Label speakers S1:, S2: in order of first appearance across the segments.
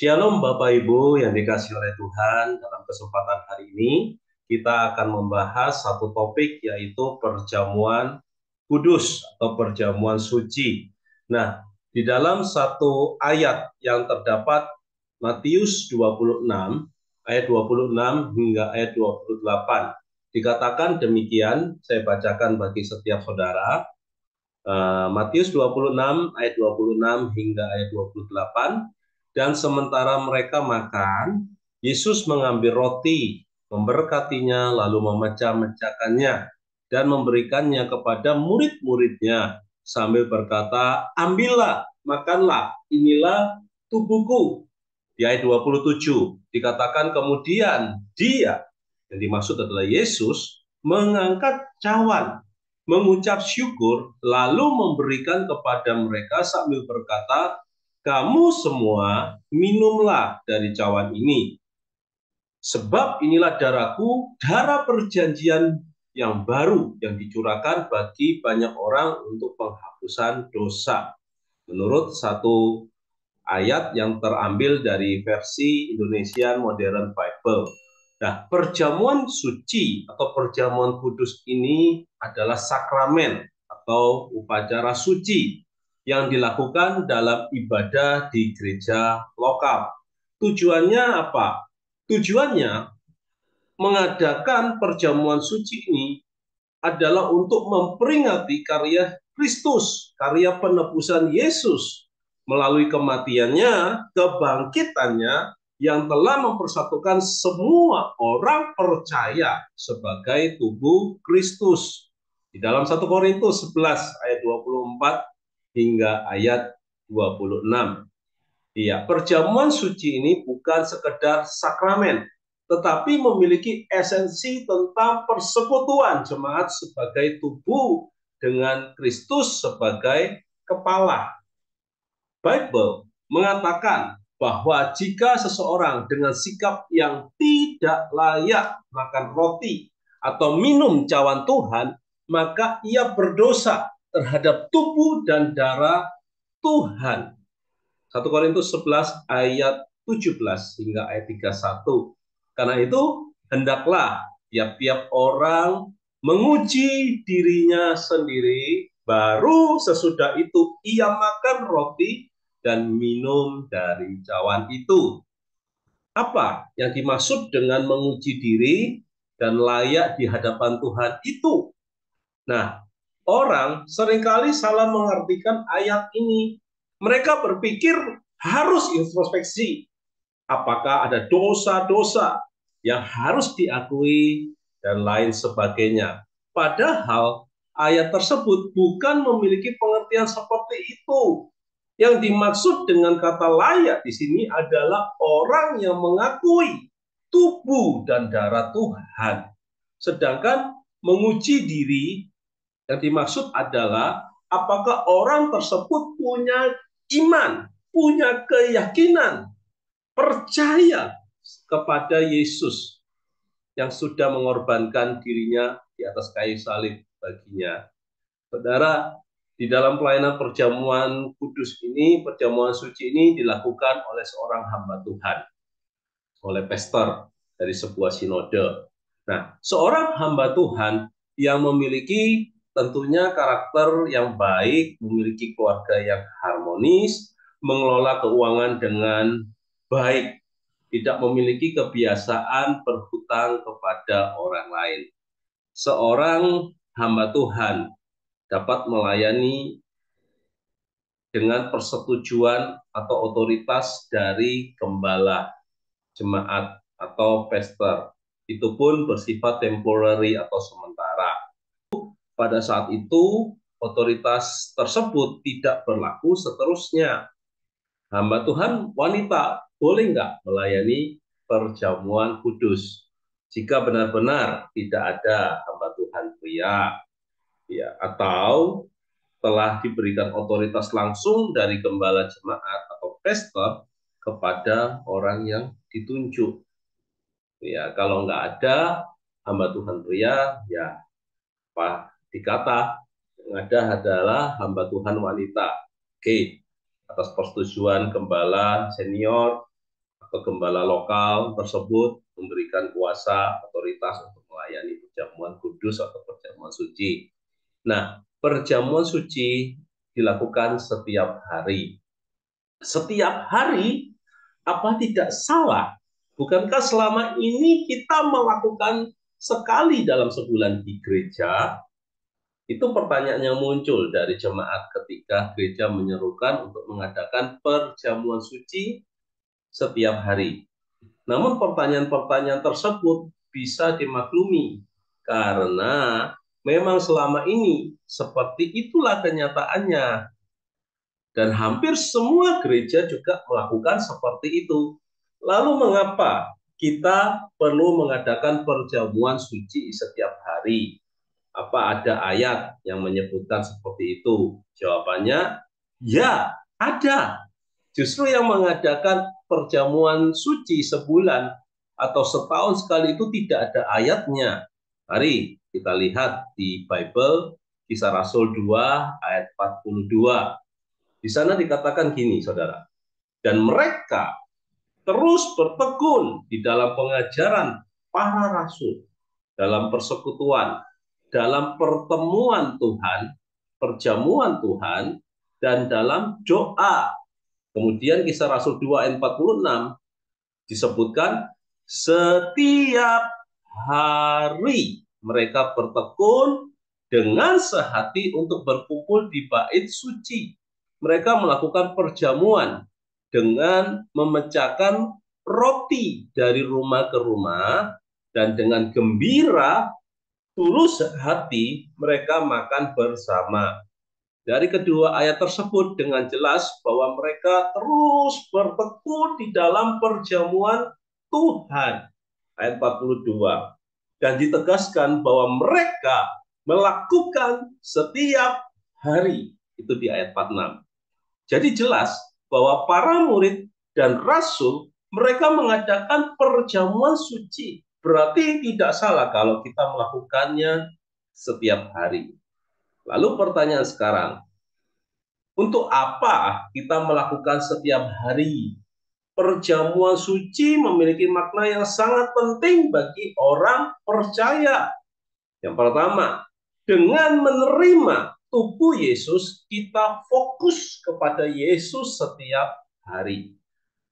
S1: Shalom Bapak Ibu yang dikasihi oleh Tuhan, dalam kesempatan hari ini kita akan membahas satu topik yaitu perjamuan kudus atau perjamuan suci. Nah, di dalam satu ayat yang terdapat Matius 26 ayat 26 hingga ayat 28 dikatakan demikian, saya bacakan bagi setiap saudara. Matius 26 ayat 26 hingga ayat 28. Dan sementara mereka makan, Yesus mengambil roti, memberkatinya, lalu memecah-mecahkannya dan memberikannya kepada murid-muridnya sambil berkata, ambillah, makanlah, inilah tubuhku. Di ayat 27 dikatakan kemudian dia, yang dimaksud adalah Yesus, mengangkat cawan, mengucap syukur, lalu memberikan kepada mereka sambil berkata, kamu semua minumlah dari cawan ini, sebab inilah darahku, darah perjanjian yang baru yang dicurahkan bagi banyak orang untuk penghapusan dosa. Menurut satu ayat yang terambil dari versi Indonesian Modern Bible. Nah, perjamuan suci atau perjamuan kudus ini adalah sakramen atau upacara suci yang dilakukan dalam ibadah di gereja lokal. Tujuannya apa? Tujuannya mengadakan perjamuan suci ini adalah untuk memperingati karya Kristus, karya penebusan Yesus melalui kematiannya, kebangkitannya yang telah mempersatukan semua orang percaya sebagai tubuh Kristus. Di dalam 1 Korintus 11 ayat 24 hingga ayat 26. Iya, perjamuan suci ini bukan sekedar sakramen, tetapi memiliki esensi tentang persekutuan jemaat sebagai tubuh dengan Kristus sebagai kepala. Bible mengatakan bahwa jika seseorang dengan sikap yang tidak layak makan roti atau minum cawan Tuhan, maka ia berdosa terhadap tubuh dan darah Tuhan. 1 Korintus 11 ayat 17 hingga ayat 31. Karena itu, hendaklah tiap-tiap orang menguji dirinya sendiri, baru sesudah itu ia makan roti dan minum dari cawan itu. Apa yang dimaksud dengan menguji diri dan layak di hadapan Tuhan itu? Nah, orang seringkali salah mengartikan ayat ini. Mereka berpikir harus introspeksi. Apakah ada dosa-dosa yang harus diakui dan lain sebagainya. Padahal ayat tersebut bukan memiliki pengertian seperti itu. Yang dimaksud dengan kata layak di sini adalah orang yang mengakui tubuh dan darah Tuhan. Sedangkan menguji diri yang dimaksud adalah apakah orang tersebut punya iman, punya keyakinan, percaya kepada Yesus yang sudah mengorbankan dirinya di atas kayu salib baginya. Saudara, di dalam pelayanan perjamuan kudus ini, perjamuan suci ini dilakukan oleh seorang hamba Tuhan, oleh pastor dari sebuah sinode. Nah, seorang hamba Tuhan yang memiliki tentunya karakter yang baik, memiliki keluarga yang harmonis, mengelola keuangan dengan baik, tidak memiliki kebiasaan berhutang kepada orang lain. Seorang hamba Tuhan dapat melayani dengan persetujuan atau otoritas dari gembala, jemaat, atau pastor. Itu pun bersifat temporary atau sementara. Pada saat itu, otoritas tersebut tidak berlaku seterusnya. Hamba Tuhan wanita boleh nggak melayani perjamuan kudus? Jika benar-benar tidak ada hamba Tuhan pria, ya, atau telah diberikan otoritas langsung dari gembala jemaat atau pastor kepada orang yang ditunjuk. Ya, kalau nggak ada hamba Tuhan pria, ya apa dikata yang ada adalah hamba Tuhan wanita. Oke, atas persetujuan gembala senior Gembala lokal tersebut memberikan kuasa otoritas untuk melayani perjamuan kudus atau perjamuan suci. Nah, perjamuan suci dilakukan setiap hari. Setiap hari, apa tidak salah? Bukankah selama ini kita melakukan sekali dalam sebulan di gereja? Itu pertanyaan yang muncul dari jemaat ketika gereja menyerukan untuk mengadakan perjamuan suci setiap hari. Namun pertanyaan-pertanyaan tersebut bisa dimaklumi karena memang selama ini seperti itulah kenyataannya. Dan hampir semua gereja juga melakukan seperti itu. Lalu mengapa kita perlu mengadakan perjamuan suci setiap hari? Apa ada ayat yang menyebutkan seperti itu? Jawabannya, ya, ada. Justru yang mengadakan perjamuan suci sebulan atau setahun sekali itu tidak ada ayatnya. Mari kita lihat di Bible, Kisah Rasul 2 ayat 42. Di sana dikatakan gini, saudara. Dan mereka terus bertekun di dalam pengajaran para rasul, dalam persekutuan, dalam pertemuan Tuhan, perjamuan Tuhan, dan dalam doa. Kemudian Kisah Rasul 2 ayat 46 disebutkan setiap hari mereka bertekun dengan sehati untuk berkumpul di bait suci. Mereka melakukan perjamuan dengan memecahkan roti dari rumah ke rumah dan dengan gembira tulus hati mereka makan bersama. Dari kedua ayat tersebut dengan jelas bahwa mereka terus bertekun di dalam perjamuan Tuhan. Ayat 42. Dan ditegaskan bahwa mereka melakukan setiap hari. Itu di ayat 46. Jadi jelas bahwa para murid dan rasul mereka mengadakan perjamuan suci. Berarti tidak salah kalau kita melakukannya setiap hari. Lalu pertanyaan sekarang, untuk apa kita melakukan setiap hari? Perjamuan suci memiliki makna yang sangat penting bagi orang percaya. Yang pertama, dengan menerima tubuh Yesus, kita fokus kepada Yesus setiap hari.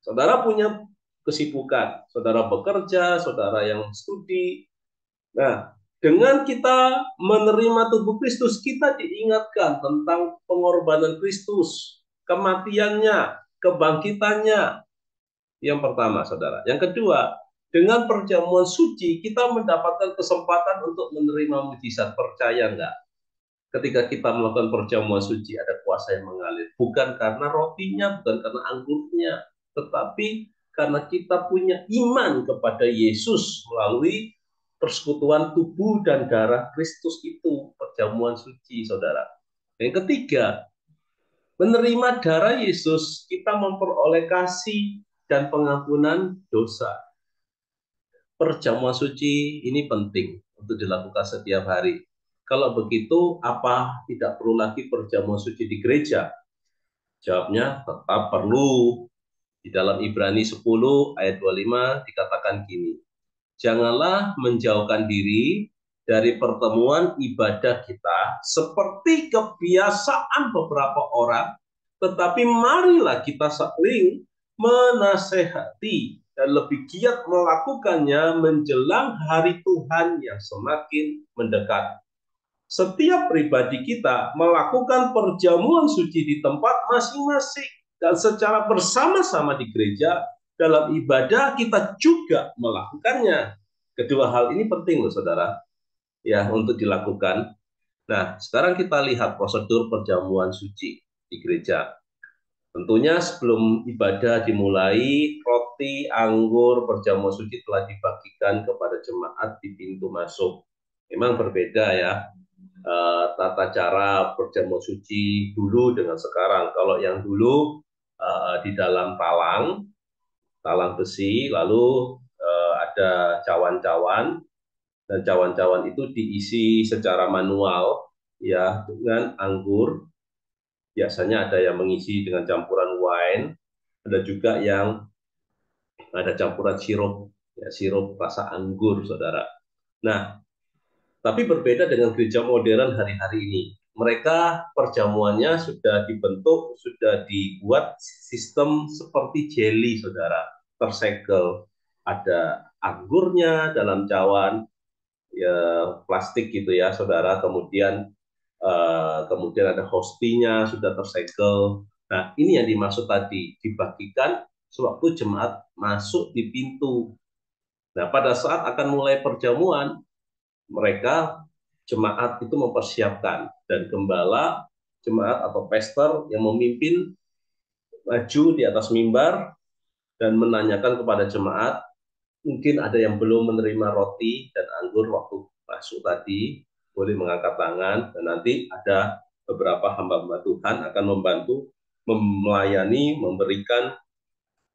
S1: Saudara punya kesibukan, saudara bekerja, saudara yang studi. Nah, dengan kita menerima tubuh Kristus, kita diingatkan tentang pengorbanan Kristus, kematiannya, kebangkitannya. Yang pertama, saudara. Yang kedua, dengan perjamuan suci, kita mendapatkan kesempatan untuk menerima mujizat. Percaya enggak? Ketika kita melakukan perjamuan suci, ada kuasa yang mengalir. Bukan karena rotinya, bukan karena anggurnya, tetapi karena kita punya iman kepada Yesus melalui persekutuan tubuh dan darah Kristus itu, perjamuan suci, saudara. Yang ketiga, menerima darah Yesus, kita memperoleh kasih dan pengampunan dosa. Perjamuan suci ini penting untuk dilakukan setiap hari. Kalau begitu, apa tidak perlu lagi perjamuan suci di gereja? Jawabnya tetap perlu. Di dalam Ibrani 10 ayat 25 dikatakan gini, janganlah menjauhkan diri dari pertemuan ibadah kita seperti kebiasaan beberapa orang, tetapi marilah kita saling menasehati dan lebih giat melakukannya menjelang hari Tuhan yang semakin mendekat. Setiap pribadi kita melakukan perjamuan suci di tempat masing-masing dan secara bersama-sama di gereja dalam ibadah kita juga melakukannya. Kedua hal ini penting loh saudara, ya untuk dilakukan. Nah, sekarang kita lihat prosedur perjamuan suci di gereja. Tentunya sebelum ibadah dimulai, roti, anggur, perjamuan suci telah dibagikan kepada jemaat di pintu masuk. Memang berbeda ya, tata cara perjamuan suci dulu dengan sekarang. Kalau yang dulu di dalam talang besi, lalu ada cawan-cawan, dan cawan-cawan itu diisi secara manual ya dengan anggur. Biasanya ada yang mengisi dengan campuran wine, ada juga yang ada campuran sirup, ya, sirup rasa anggur, saudara. Nah, tapi berbeda dengan gereja modern hari-hari ini. Mereka perjamuannya sudah dibentuk, sudah dibuat sistem seperti jelly, saudara, tersegel. Ada anggurnya dalam cawan ya, plastik gitu ya, saudara. Kemudian ada hostinya sudah tersegel. Nah, ini yang dimaksud tadi, dibagikan sewaktu jemaat masuk di pintu. Nah, pada saat akan mulai perjamuan, mereka jemaat itu mempersiapkan, dan gembala jemaat atau pastor yang memimpin maju di atas mimbar dan menanyakan kepada jemaat, mungkin ada yang belum menerima roti dan anggur waktu masuk tadi, boleh mengangkat tangan, dan nanti ada beberapa hamba-hamba Tuhan akan membantu melayani, memberikan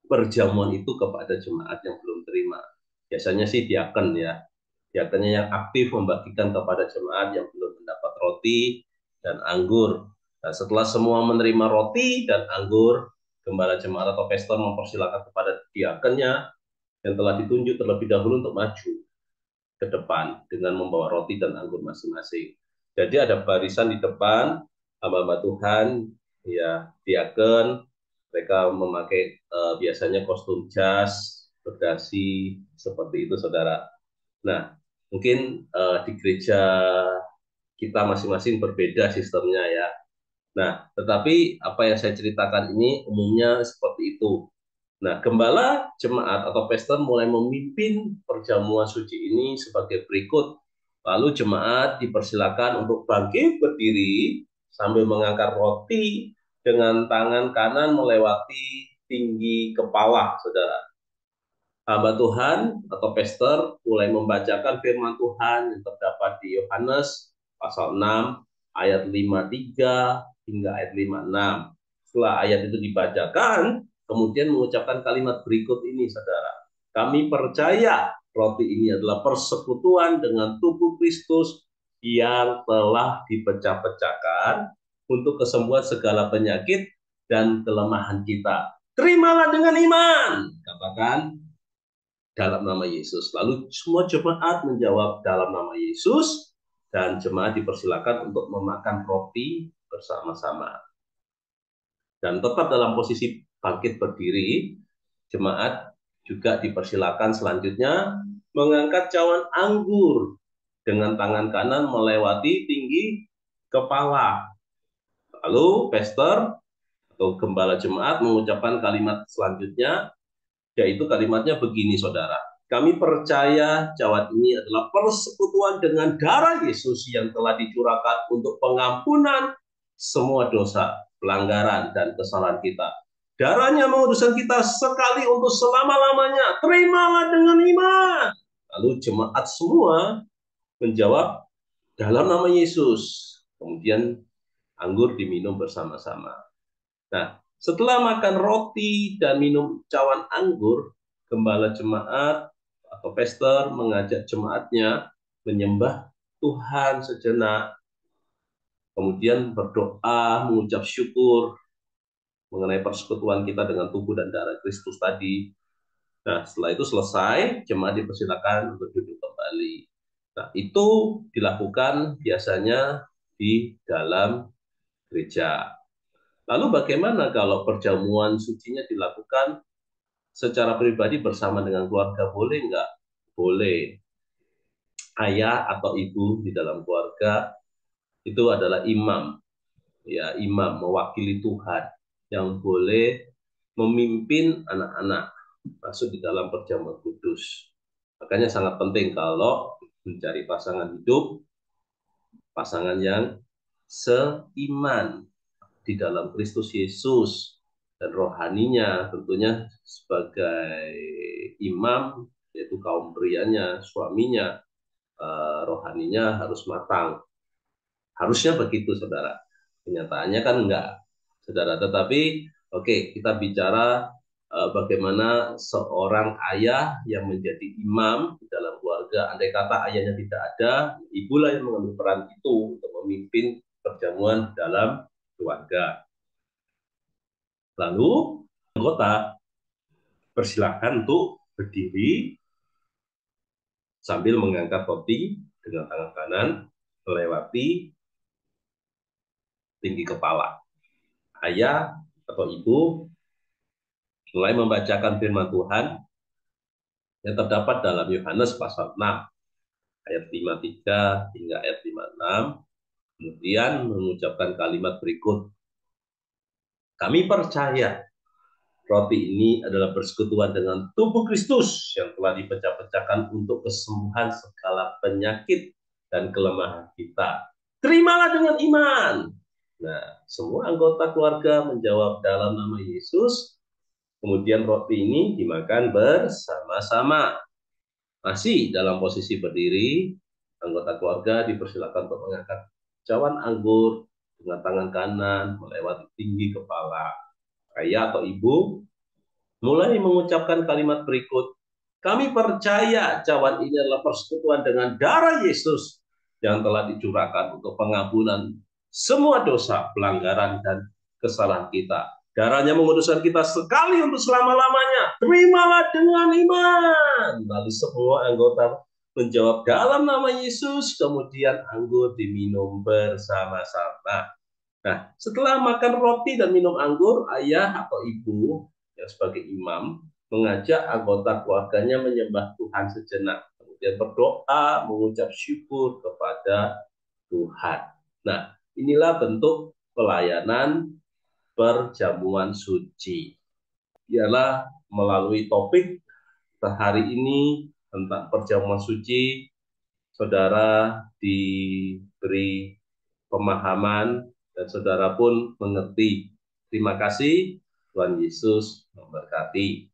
S1: perjamuan itu kepada jemaat yang belum terima. Biasanya sih diaken ya, diakennya yang aktif membagikan kepada jemaat yang belum mendapat roti dan anggur. Nah, setelah semua menerima roti dan anggur, gembala jemaat atau pastor mempersilakan kepada diakennya yang telah ditunjuk terlebih dahulu untuk maju ke depan dengan membawa roti dan anggur masing-masing. Jadi ada barisan di depan, hamba-hamba Tuhan, ya, diaken, mereka memakai biasanya kostum jas, berdasi, seperti itu, saudara. Nah, mungkin di gereja kita masing-masing berbeda sistemnya ya. Nah, tetapi apa yang saya ceritakan ini umumnya seperti itu. Nah, gembala jemaat atau pastor mulai memimpin perjamuan suci ini sebagai berikut. Lalu jemaat dipersilakan untuk bangkit berdiri sambil mengangkat roti dengan tangan kanan melewati tinggi kepala, saudara. Hamba Tuhan atau pastor mulai membacakan firman Tuhan yang terdapat di Yohanes pasal 6 ayat 53 hingga ayat 56. Setelah ayat itu dibacakan, kemudian mengucapkan kalimat berikut ini, saudara. Kami percaya roti ini adalah persekutuan dengan tubuh Kristus yang telah dipecah-pecahkan untuk kesembuhan segala penyakit dan kelemahan kita. Terimalah dengan iman, katakan dalam nama Yesus. Lalu semua jemaat menjawab dalam nama Yesus, dan jemaat dipersilakan untuk memakan roti bersama-sama. Dan tetap dalam posisi bangkit berdiri, jemaat juga dipersilakan selanjutnya mengangkat cawan anggur dengan tangan kanan melewati tinggi kepala. Lalu pastor atau gembala jemaat mengucapkan kalimat selanjutnya, yaitu kalimatnya begini, saudara. Kami percaya cawan ini adalah persekutuan dengan darah Yesus yang telah dicurahkan untuk pengampunan semua dosa, pelanggaran, dan kesalahan kita. Darahnya menguduskan kita sekali untuk selama-lamanya. Terimalah dengan iman. Lalu jemaat semua menjawab dalam nama Yesus. Kemudian anggur diminum bersama-sama. Nah, setelah makan roti dan minum cawan anggur, gembala jemaat atau pastor mengajak jemaatnya menyembah Tuhan sejenak, kemudian berdoa, mengucap syukur mengenai persekutuan kita dengan tubuh dan darah Kristus tadi. Nah, setelah itu selesai, jemaat dipersilakan untuk duduk kembali. Nah, itu dilakukan biasanya di dalam gereja. Lalu bagaimana kalau perjamuan sucinya dilakukan secara pribadi bersama dengan keluarga, boleh nggak? Boleh. Ayah atau ibu di dalam keluarga itu adalah imam, ya, imam mewakili Tuhan yang boleh memimpin anak-anak masuk di dalam perjamuan kudus. Makanya sangat penting kalau mencari pasangan hidup, pasangan yang seiman di dalam Kristus Yesus, dan rohaninya tentunya sebagai imam, yaitu kaum prianya, suaminya, rohaninya harus matang. Harusnya begitu, saudara. Kenyataannya kan enggak, saudara. Tetapi oke, kita bicara bagaimana seorang ayah yang menjadi imam di dalam keluarga. Andai kata ayahnya tidak ada, ibulah yang mengambil peran itu untuk memimpin perjamuan dalam keluarga. Lalu anggota Persilahkan untuk berdiri sambil mengangkat roti dengan tangan kanan melewati tinggi kepala. Ayah atau ibu mulai membacakan firman Tuhan yang terdapat dalam Yohanes pasal 6 ayat 53 hingga ayat 56, kemudian mengucapkan kalimat berikut. Kami percaya roti ini adalah persekutuan dengan tubuh Kristus yang telah dipecah-pecahkan untuk kesembuhan segala penyakit dan kelemahan kita. Terimalah dengan iman. Nah, semua anggota keluarga menjawab dalam nama Yesus. Kemudian roti ini dimakan bersama-sama. Masih dalam posisi berdiri, anggota keluarga dipersilakan untuk mengangkat cawan anggur dengan tangan kanan melewati tinggi kepala. Ayah atau ibu mulai mengucapkan kalimat berikut. Kami percaya cawan ini adalah persekutuan dengan darah Yesus yang telah dicurahkan untuk pengampunan semua dosa, pelanggaran, dan kesalahan kita. Darahnya menguduskan kita sekali untuk selama-lamanya. Terimalah dengan iman. Lalu semua anggota menjawab dalam nama Yesus, kemudian anggur diminum bersama-sama. Nah, setelah makan roti dan minum anggur, ayah atau ibu yang sebagai imam mengajak anggota keluarganya menyembah Tuhan sejenak, kemudian berdoa, mengucap syukur kepada Tuhan. Nah, inilah bentuk pelayanan perjamuan suci. Ialah melalui topik hari ini tentang perjamuan suci, saudara diberi pemahaman dan saudara pun mengerti. Terima kasih, Tuhan Yesus memberkati.